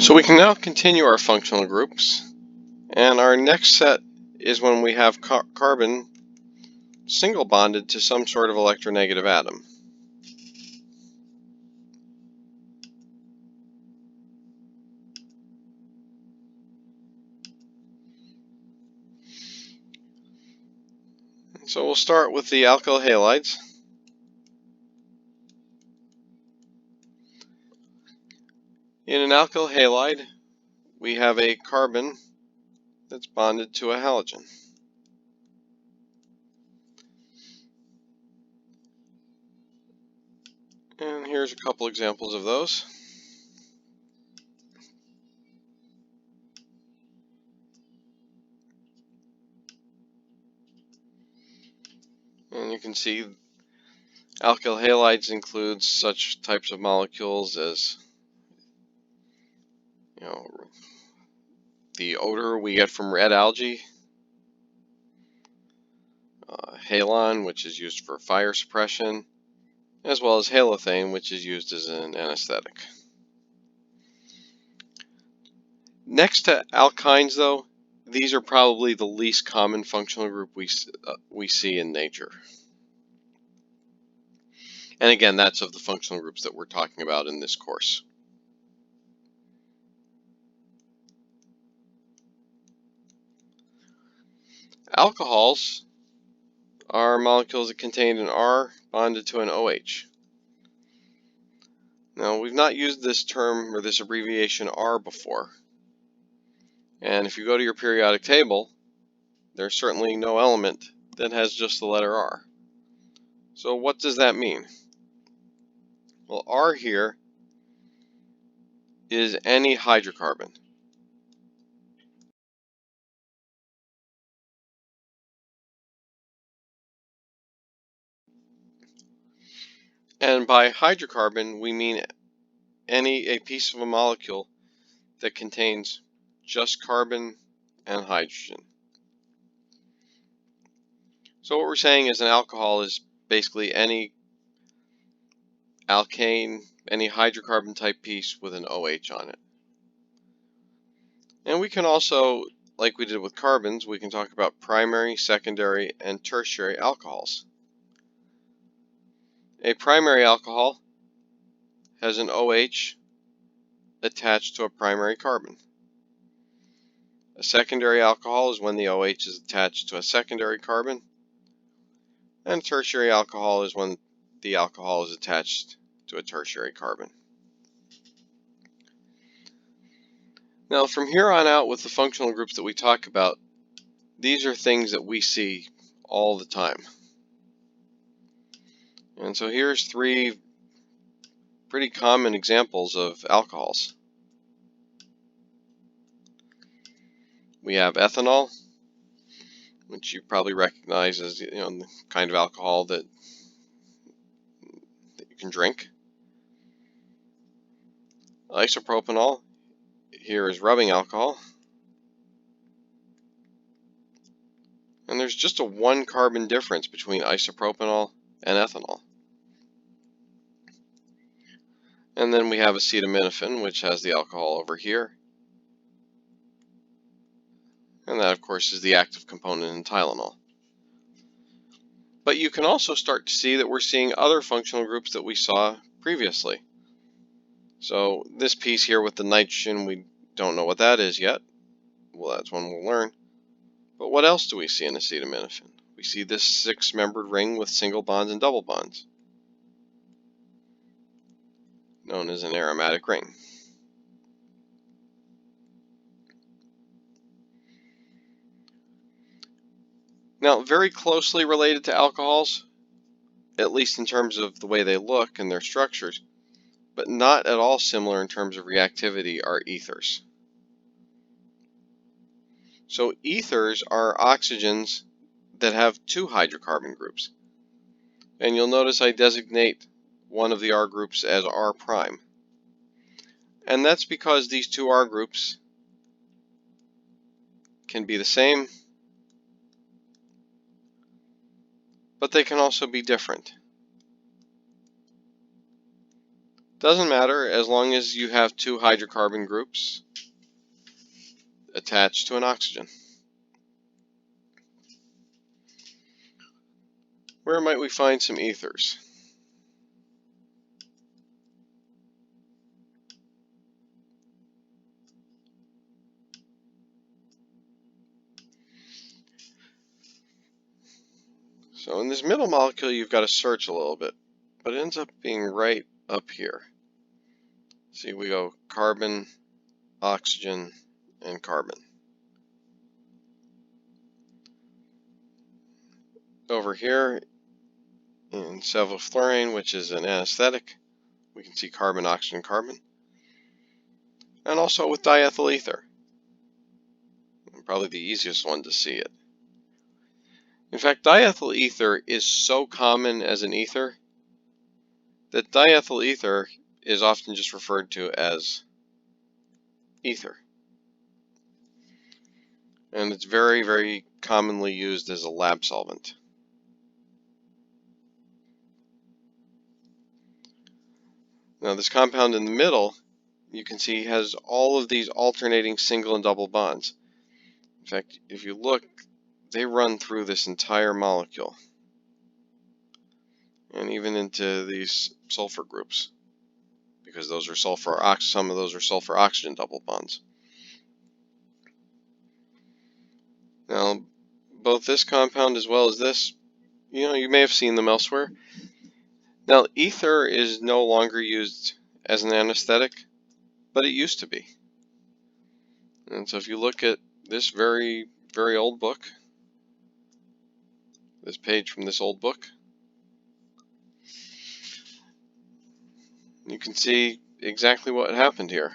So we can now continue our functional groups, and our next set is when we have carbon single bonded to some sort of electronegative atom. So we'll start with the alkyl halides. In an alkyl halide, we have a carbon that's bonded to a halogen. And here's a couple examples of those. And you can see alkyl halides include such types of molecules as, the odor we get from red algae, halon, which is used for fire suppression, as well as halothane, which is used as an anesthetic. Next to alkynes, though, these are probably the least common functional group we see in nature. And again, that's of the functional groups that we're talking about in this course. Alcohols are molecules that contain an R bonded to an OH. Now, we've not used this term or this abbreviation R before. And if you go to your periodic table, there's certainly no element that has just the letter R. So what does that mean? Well, R here is any hydrocarbon. And by hydrocarbon, we mean a piece of a molecule that contains just carbon and hydrogen. So what we're saying is an alcohol is basically any alkane, any hydrocarbon type piece with an OH on it. And we can also, like we did with carbons, we can talk about primary, secondary, and tertiary alcohols. A primary alcohol has an OH attached to a primary carbon. A secondary alcohol is when the OH is attached to a secondary carbon. And a tertiary alcohol is when the alcohol is attached to a tertiary carbon. Now, from here on out with the functional groups that we talk about, these are things that we see all the time. And so here's three pretty common examples of alcohols. We have ethanol, which you probably recognize as the kind of alcohol that you can drink. Isopropanol, here is rubbing alcohol. And there's just a 1 carbon difference between isopropanol and ethanol. And then we have acetaminophen, which has the alcohol over here. And that, of course, is the active component in Tylenol. But you can also start to see that we're seeing other functional groups that we saw previously. So this piece here with the nitrogen, we don't know what that is yet. Well, that's one we'll learn. But what else do we see in acetaminophen? We see this 6-membered ring with single bonds and double bonds, known as an aromatic ring. Now, very closely related to alcohols, at least in terms of the way they look and their structures, but not at all similar in terms of reactivity, are ethers. So ethers are oxygens that have 2 hydrocarbon groups. And you'll notice I designate one of the R groups as R prime. And that's because these 2 R groups can be the same, but they can also be different. Doesn't matter as long as you have two hydrocarbon groups attached to an oxygen. Where might we find some ethers? So in this middle molecule, you've got to search a little bit, but it ends up being right up here. See, we go carbon, oxygen, and carbon. Over here in sevoflurane, which is an anesthetic, we can see carbon, oxygen, carbon. And also with diethyl ether. Probably the easiest one to see it. In fact, diethyl ether is so common as an ether that diethyl ether is often just referred to as ether. And it's very, very commonly used as a lab solvent. Now this compound in the middle, you can see has all of these alternating single and double bonds. In fact, if you look, they run through this entire molecule. And even into these sulfur groups, because those are some of those are sulfur oxygen double bonds. Now, both this compound as well as this, you may have seen them elsewhere. Now, ether is no longer used as an anesthetic, but it used to be. And so if you look at this very, very old book, this page from this old book, you can see exactly what happened here.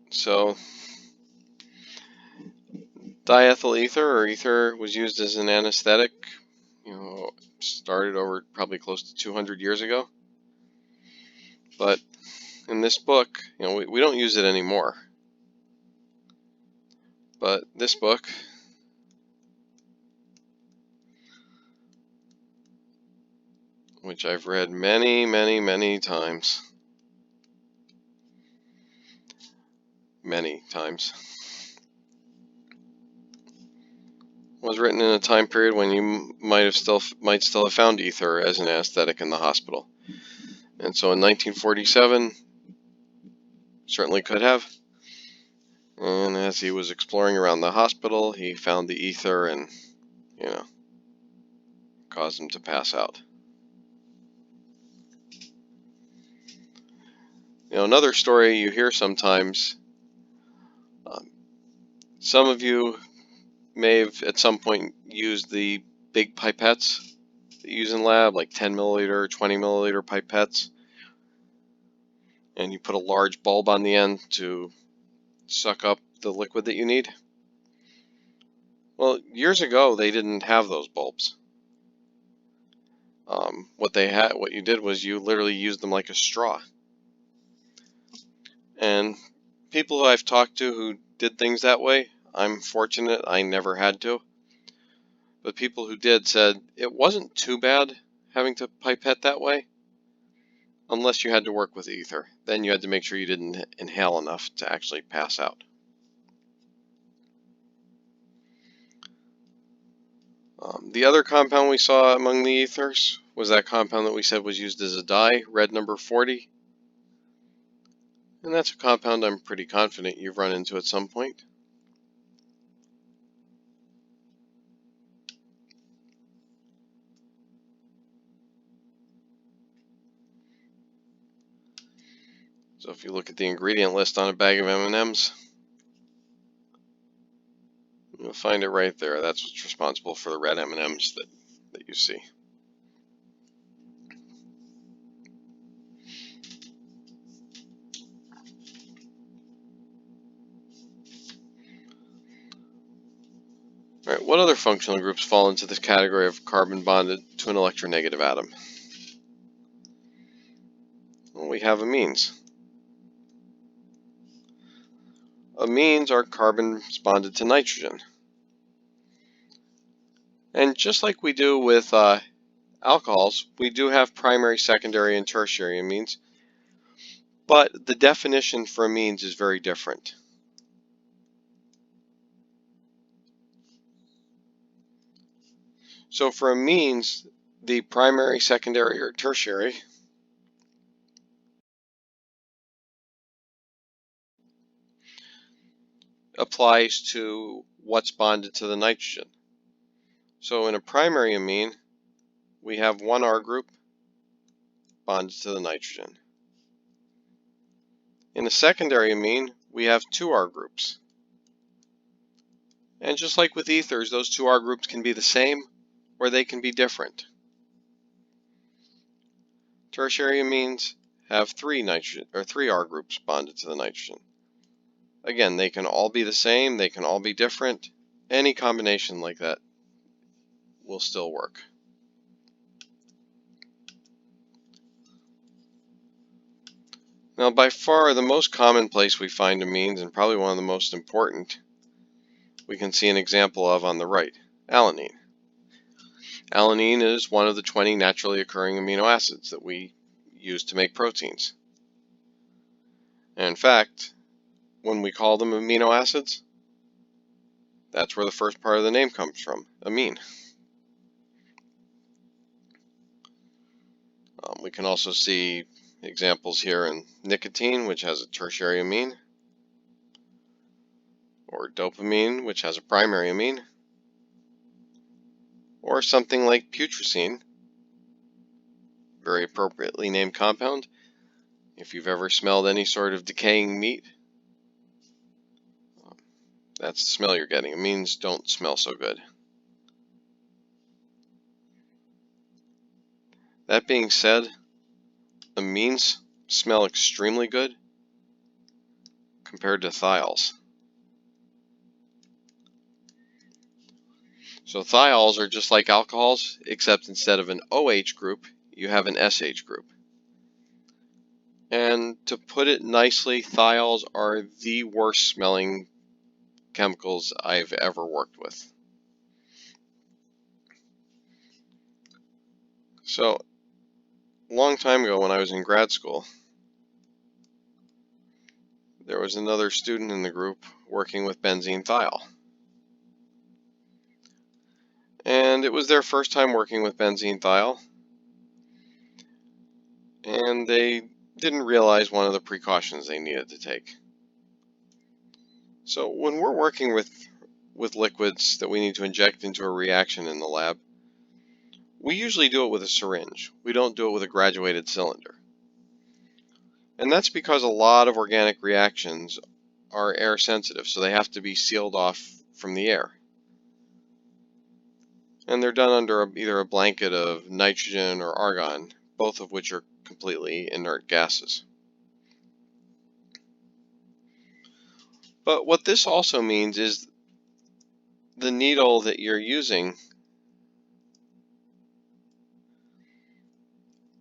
So, diethyl ether, or ether, was used as an anesthetic, started over probably close to 200 years ago. But in this book, we don't use it anymore. But this book, which I've read many, many, many times, was written in a time period when you might still have found ether as an anesthetic in the hospital. And so in 1947, certainly could have. And as he was exploring around the hospital, he found the ether and, caused him to pass out. Another story you hear sometimes, some of you may have at some point used the big pipettes that you use in lab, like 10 milliliter, 20 milliliter pipettes, and you put a large bulb on the end to suck up the liquid that you need. Well, years ago they didn't have those bulbs. What you did was you literally used them like a straw. And people who I've talked to who did things that way, I'm fortunate I never had to. But people who did said it wasn't too bad having to pipette that way, unless you had to work with ether. Then you had to make sure you didn't inhale enough to actually pass out. The other compound we saw among the ethers was that compound that we said was used as a dye, red number 40. And that's a compound I'm pretty confident you've run into at some point. So if you look at the ingredient list on a bag of M&Ms, you'll find it right there. That's what's responsible for the red M&Ms that you see. All right, what other functional groups fall into this category of carbon bonded to an electronegative atom? Well, we have amines. amines are carbons bonded to nitrogen. And just like we do with alcohols, we do have primary, secondary, and tertiary amines, but the definition for amines is very different. So for amines, the primary, secondary, or tertiary applies to what's bonded to the nitrogen. So in a primary amine, we have one R group bonded to the nitrogen. In a secondary amine, we have two R groups. And just like with ethers, those two R groups can be the same or they can be different. Tertiary amines have three R groups bonded to the nitrogen. Again, they can all be the same, they can all be different. Any combination like that will still work. Now, by far the most common place we find amines, and probably one of the most important, we can see an example of on the right, alanine. Alanine is one of the 20 naturally occurring amino acids that we use to make proteins. And in fact, when we call them amino acids, that's where the first part of the name comes from, amine. We can also see examples here in nicotine, which has a tertiary amine, or dopamine, which has a primary amine, or something like putrescine, very appropriately named compound. If you've ever smelled any sort of decaying meat, that's the smell you're getting. Amines don't smell so good. That being said, amines smell extremely good compared to thiols. So thiols are just like alcohols, except instead of an OH group, you have an SH group. And to put it nicely, thiols are the worst smelling chemicals I've ever worked with. So, a long time ago when I was in grad school, there was another student in the group working with benzene thiol. And it was their first time working with benzene thiol, and they didn't realize one of the precautions they needed to take. So when we're working with liquids that we need to inject into a reaction in the lab, we usually do it with a syringe. We don't do it with a graduated cylinder. And that's because a lot of organic reactions are air sensitive, so they have to be sealed off from the air. And they're done under either a blanket of nitrogen or argon, both of which are completely inert gases. But what this also means is the needle that you're using,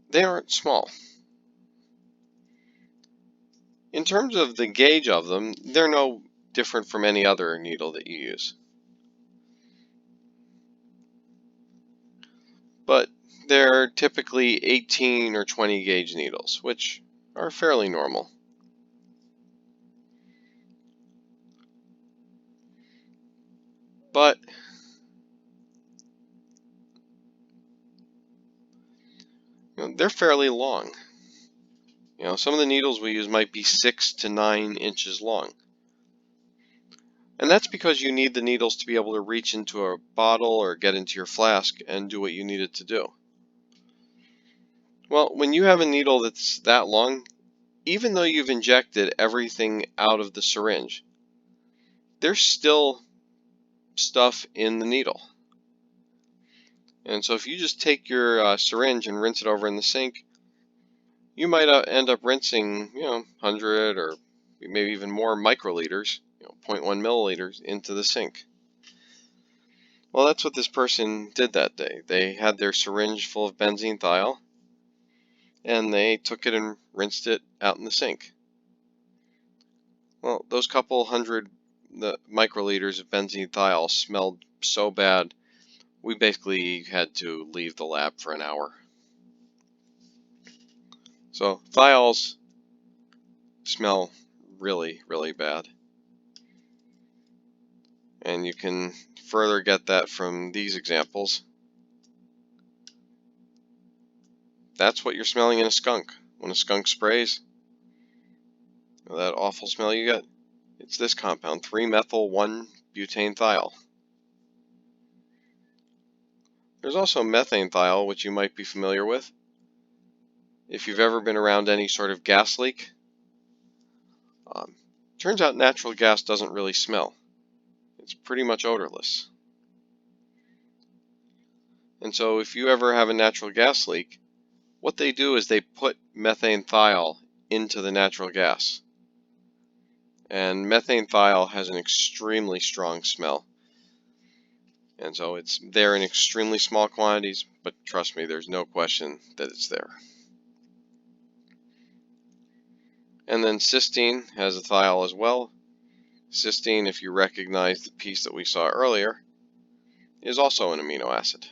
they aren't small. In terms of the gauge of them, they're no different from any other needle that you use. But they're typically 18 or 20 gauge needles, which are fairly normal. But they're fairly long. Some of the needles we use might be 6 to 9 inches long. And that's because you need the needles to be able to reach into a bottle or get into your flask and do what you need it to do. Well, when you have a needle that's that long, even though you've injected everything out of the syringe, there's still stuff in the needle. And so if you just take your syringe and rinse it over in the sink, you might end up rinsing, 100 or maybe even more microliters, 0.1 milliliters into the sink. Well, that's what this person did that day. They had their syringe full of benzene thiol, and they took it and rinsed it out in the sink. Well, those couple hundred microliters of benzene thiol smelled so bad, we basically had to leave the lab for an hour. So thiols smell really, really bad. And you can further get that from these examples. That's what you're smelling in a skunk. When a skunk sprays, that awful smell you get, it's this compound, 3-methyl-1-butane thiol. There's also methane thiol, which you might be familiar with. If you've ever been around any sort of gas leak, turns out natural gas doesn't really smell. It's pretty much odorless. And so if you ever have a natural gas leak, what they do is they put methane thiol into the natural gas. And methane thiol has an extremely strong smell. And so it's there in extremely small quantities, but trust me, there's no question that it's there. And then cysteine has a thiol as well. Cysteine, if you recognize the piece that we saw earlier, is also an amino acid.